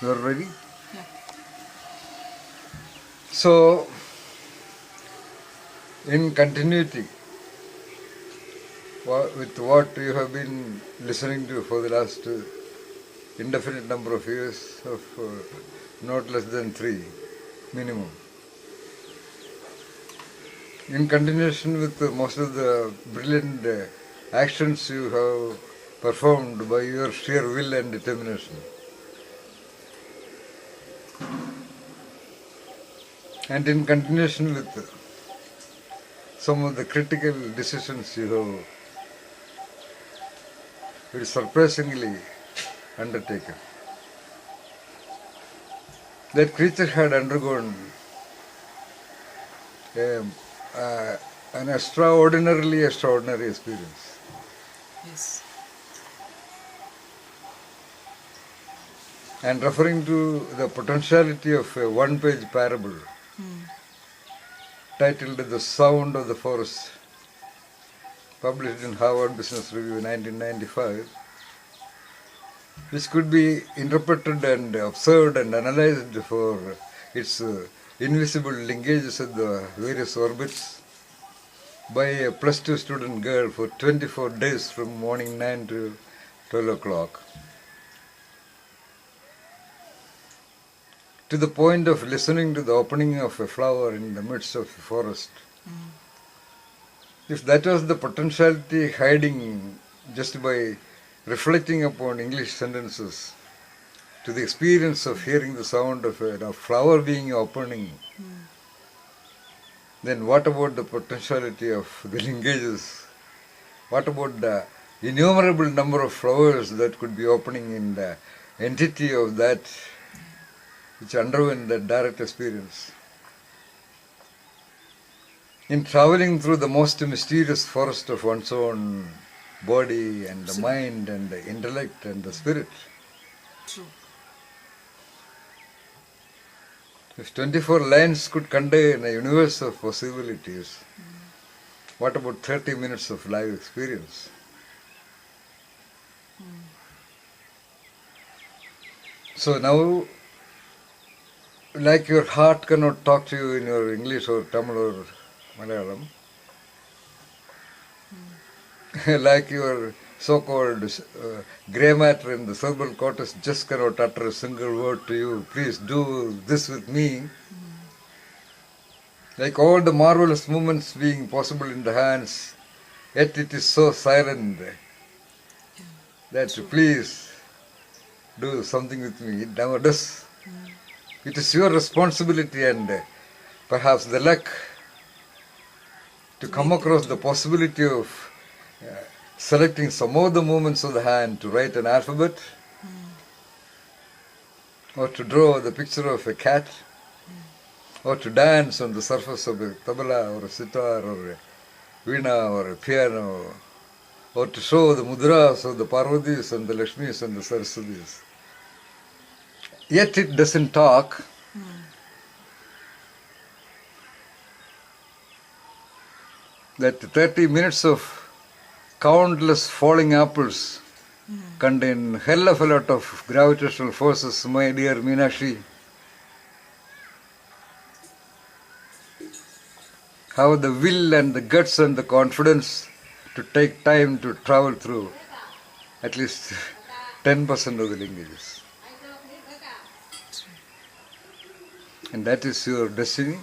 You are ready? Yeah. So, in continuity with what you have been listening to for the last indefinite number of years of not less than 3 minimum. In continuation with most of the brilliant actions you have performed by your sheer will and determination. And in continuation with some of the critical decisions you have very surprisingly undertaken. That creature had undergone a, an extraordinary experience. Yes. And referring to the potentiality of a one-page parable titled The Sound of the Forest, published in Harvard Business Review in 1995, which could be interpreted and observed and analyzed for its invisible linkages at the various orbits by a plus 2 student girl for 24 days from morning 9 to 12 o'clock. To the point of listening to the opening of a flower in the midst of a forest. If that was the potentiality hiding just by reflecting upon English sentences, to the experience of hearing the sound of a flower being opening, then what about the potentiality of the linkages? What about the innumerable number of flowers that could be opening in the entity of that which underwent that direct experience? In traveling through the most mysterious forest of one's own body and the mind and the intellect and the spirit. True. If 24 lines could contain a universe of possibilities, what about 30 minutes of live experience? So now, like your heart cannot talk to you in your English or Tamil or Malayalam, like your so-called grey matter in the cerebral cortex just cannot utter a single word to you, please do this with me. Like all the marvelous movements being possible in the hands, yet it is so silent that please do something with me. It never does. It is your responsibility and perhaps the luck to come across the possibility of selecting some of the movements of the hand to write an alphabet or to draw the picture of a cat or to dance on the surface of a tabla or a sitar or a veena or a piano or to show the mudras of the Parvatis and the Lakshmis and the Saraswatis. Yet it doesn't talk. That 30 minutes of countless falling apples contain hell of a lot of gravitational forces, my dear Meenakshi. Have the will and the guts and the confidence to take time to travel through at least 10% of the linkages. And that is your destiny.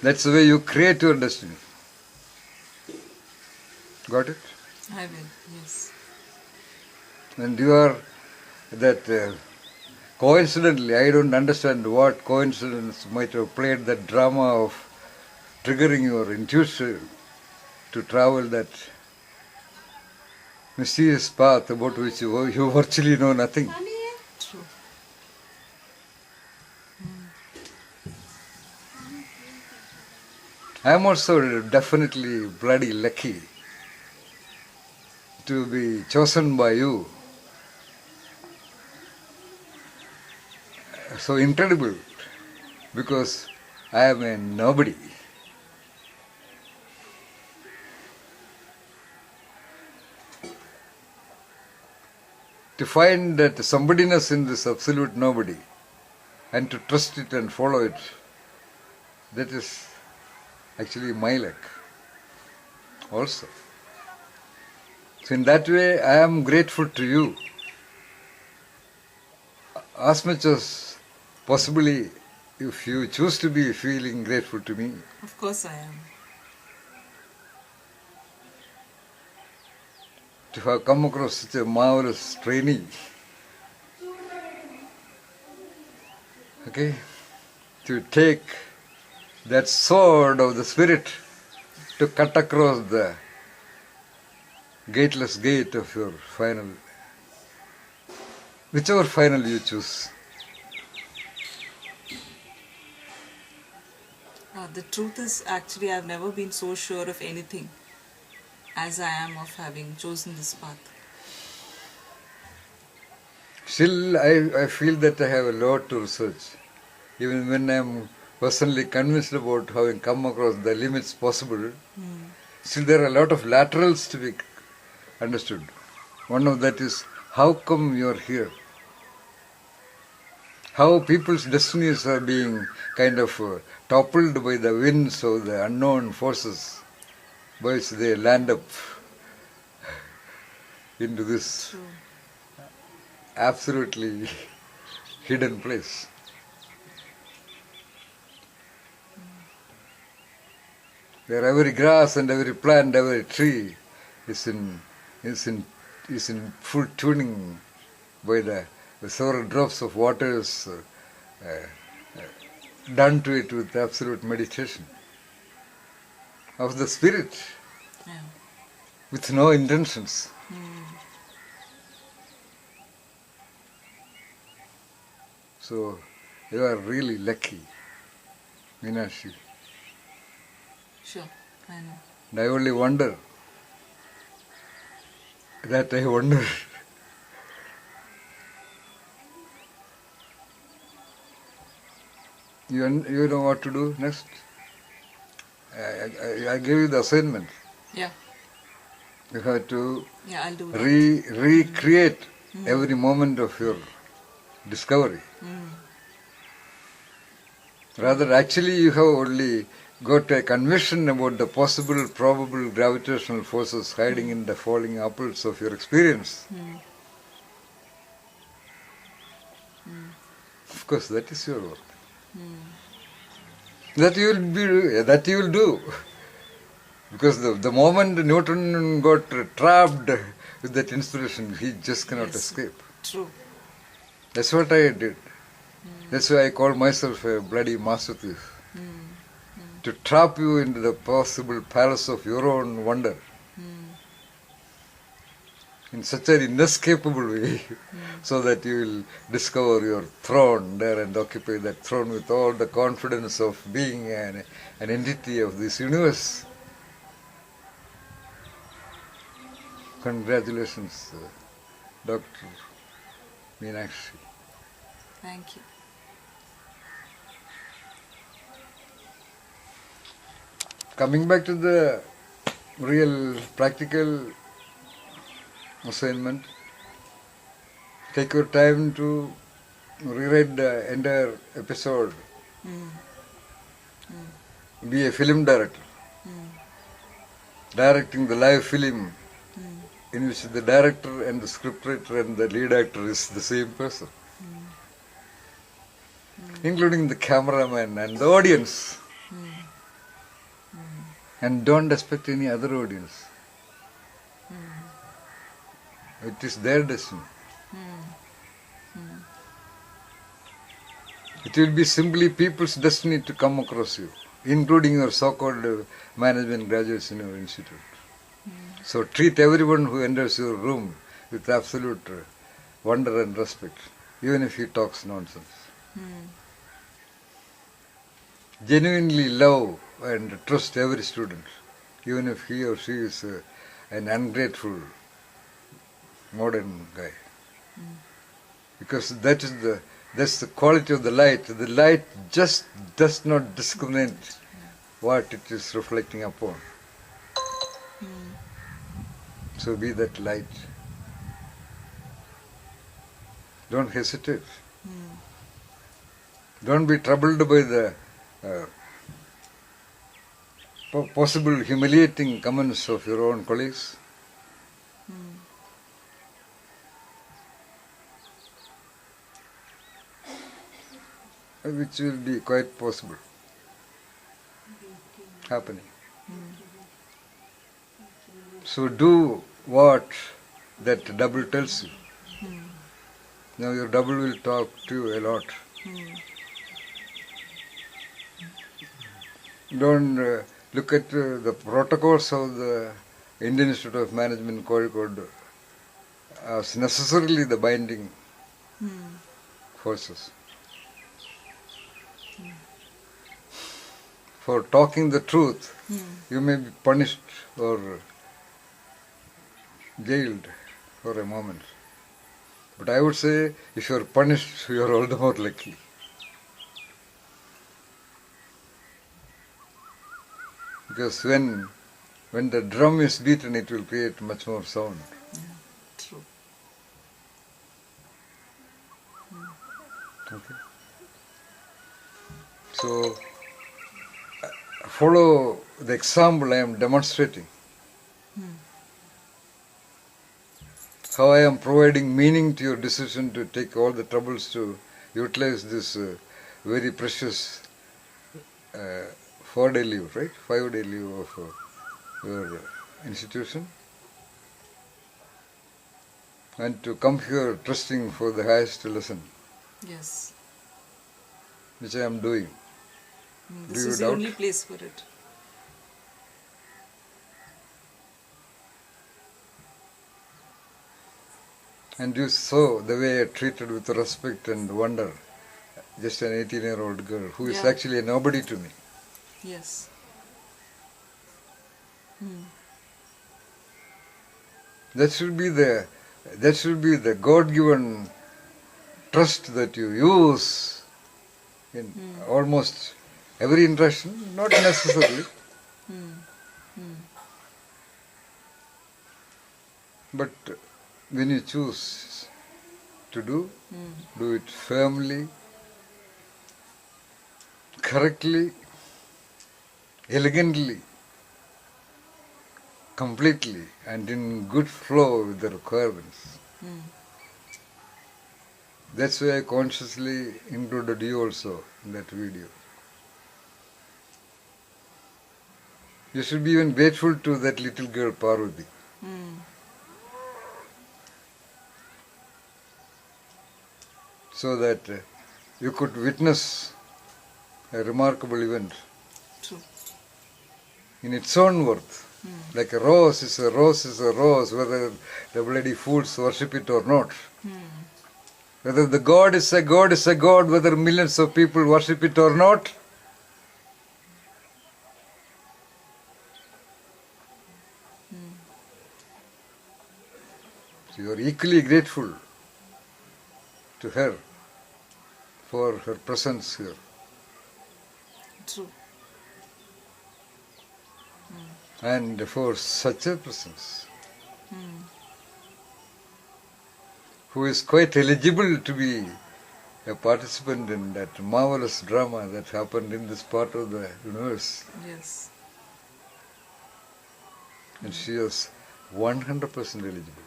That's the way you create your destiny. Got it? I will, yes. And you are that coincidentally, I don't understand what coincidence might have played that drama of triggering your intuition to travel that mysterious path about which you virtually know nothing. True. I am also definitely bloody lucky to be chosen by you. So incredible, because I am a nobody. to find that somebodyness in this absolute nobody and to trust it and follow it, that is actually my luck also. So in that way, I am grateful to you as much as possibly if you choose to be feeling grateful to me. Of course I am. To have come across such a marvelous trainee. Okay? To take that sword of the Spirit to cut across the gateless gate of your final, whichever final you choose. The truth is, actually, I've never been so sure of anything as I am of having chosen this path. Still, I feel that I have a lot to research. Even when I am personally convinced about having come across the limits possible, still there are a lot of laterals to be understood. One of that is, how come you are here? How people's destinies are being kind of toppled by the winds of the unknown forces by which they land up into this True. absolutely hidden place. Where every grass and every plant, every tree is in full tuning by the several drops of water is done to it with absolute meditation of the Spirit, Yeah. with no intentions. So you are really lucky, Meenakshi. Sure, I know. And I only wonder that I wonder. You know what to do next? I gave you the assignment. Yeah, You have to yeah, I'll do that. recreate every moment of your discovery. Rather, actually, you have only got a conviction about the possible, probable gravitational forces hiding in the falling apples of your experience. Of course, that is your work. That you will do. Because the moment Newton got trapped with that inspiration, he just cannot Yes. escape. True. That's what I did. That's why I call myself a bloody master thief. To trap you into the possible palace of your own wonder. In such an inescapable way, so that you will discover your throne there and occupy that throne with all the confidence of being an entity of this universe. Congratulations, Dr. Meenakshi. Thank you. Coming back to the real practical assignment, take your time to rewrite the entire episode. Be a film director, directing the live film in which the director and the scriptwriter and the lead actor is the same person, including the cameraman and the audience. And don't expect any other audience. It is their destiny. It will be simply people's destiny to come across you, including your so-called management graduates in your institute. So treat everyone who enters your room with absolute wonder and respect, even if he talks nonsense. Genuinely love and trust every student, even if he or she is an ungrateful modern guy. Because that's the quality of the light. The light just does not discriminate what it is reflecting upon. So be that light. Don't hesitate. Don't be troubled by the possible humiliating comments of your own colleagues. Which will be quite possible happening. So do what that double tells you. Now your double will talk to you a lot. Don't look at the protocols of the Indian Institute of Management Code as necessarily the binding forces. For talking the truth, you may be punished or jailed for a moment. But I would say, if you are punished, you are all the more lucky. Because when the drum is beaten, it will create much more sound. True. Okay. So, follow the example I am demonstrating. How I am providing meaning to your decision to take all the troubles to utilize this very precious 4-day leave, right? 5-day leave of your institution. And to come here trusting for the highest lesson. Yes. Which I am doing. This Do you is the doubt? only place for it. And you saw the way I treated with respect and wonder just an 18-year-old girl who is actually a nobody to me. Yes. That should be the God-given trust that you use in almost every interaction, not necessarily. But when you choose to do it firmly, correctly, elegantly, completely, and in good flow with the requirements. That's why I consciously included you also in that video. You should be even grateful to that little girl Parvati. So that you could witness a remarkable event. True. In its own worth. Like a rose is a rose is a rose, whether the bloody fools worship it or not. Whether the God is a God is a God, whether millions of people worship it or not. So you are equally grateful to her for her presence here. True. And for such a presence, who is quite eligible to be a participant in that marvelous drama that happened in this part of the universe. Yes. And she is 100% eligible.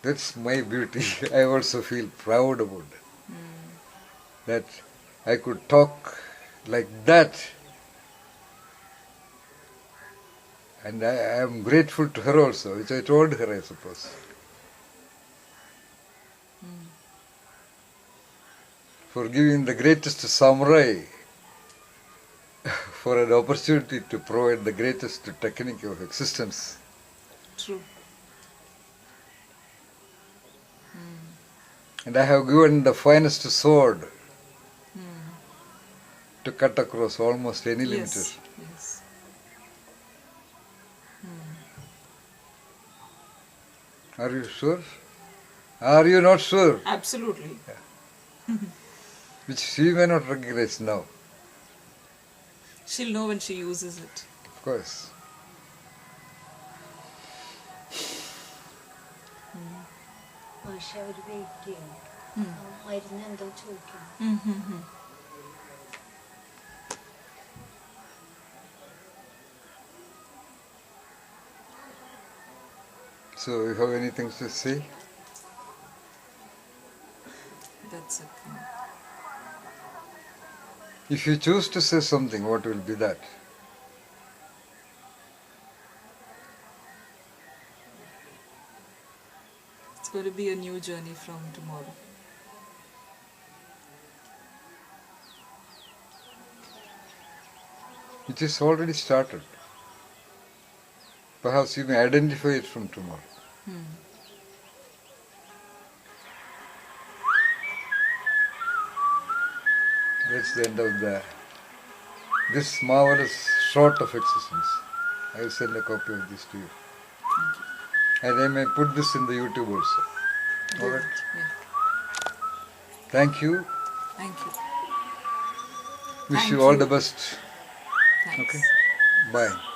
That's my beauty. I also feel proud about it. That I could talk like that. And I am grateful to her also, which I told her, I suppose. For giving the greatest samurai for an opportunity to provide the greatest technique of existence. True. And I have given the finest sword to cut across almost any limitation. Yes. Are you sure? Are you not sure? Absolutely. Which she may not recognize now, She'll know when she uses it. of course. മാഷെ അവർ wait ചെയ്യും മരുന്ന് എന്തോ ചോദിക്കണം. So, you have anything to say? That's it. If you choose to say something, what will be that? It's going to be a new journey from tomorrow. It is already started. Perhaps you may identify it from tomorrow. That's the end of this marvelous short of existence. I will send a copy of this to you. And I may put this in the YouTube also. Alright? Yeah. Thank you. Thank you. Wish Thank you all you. the best. Thanks. Okay. Bye.